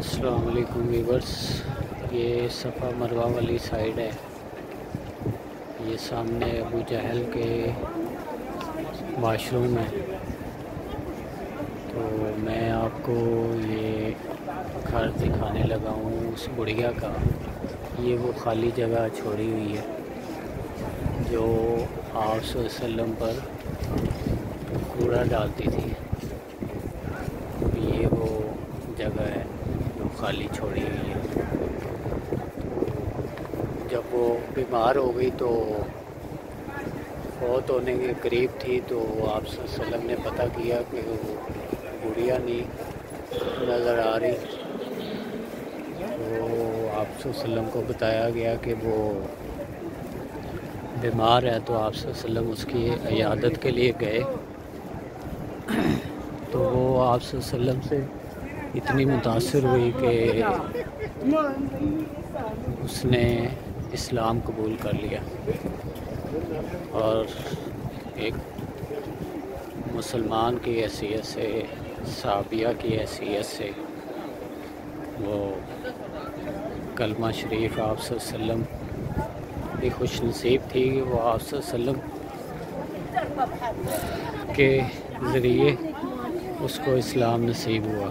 अस्सलाम वालेकुम वीवर्स। ये सफ़ा मरवा वाली साइड है। ये सामने अबू जहल के वाशरूम है। तो मैं आपको ये घर दिखाने लगा हूँ उस बुढ़िया का। ये वो खाली जगह छोड़ी हुई है जो आप सल्लल्लाहु अलैहि वसल्लम पर कूड़ा डालती थी। ये वो जगह है जो खाली छोड़ी हुई है। जब वो बीमार हो गई तो फौत होने के करीब थी, तो आप सल्लल्लाहु अलैहि वसल्लम ने पता किया कि वो बुढ़िया नहीं नज़र आ रही। तो आप सल्लल्लाहु अलैहि वसल्लम को बताया गया कि वो बीमार है। तो आप सल्लल्लाहु अलैहि वसल्लम उसकी इयादत के लिए गए। तो वो आप सल्लल्लाहु अलैहि वसल्लम से इतनी मुतासिर हुई कि उसने इस्लाम कबूल कर लिया और एक मुसलमान की हैसियत से, साबिया की हैसियत से वो कलमा शरीफ आप सल्लल्लाहु अलैहि वसल्लम की खुश नसीब थी कि वो आप सल्लल्लाहु अलैहि वसल्लम के ज़रिए उसको इस्लाम नसीब हुआ।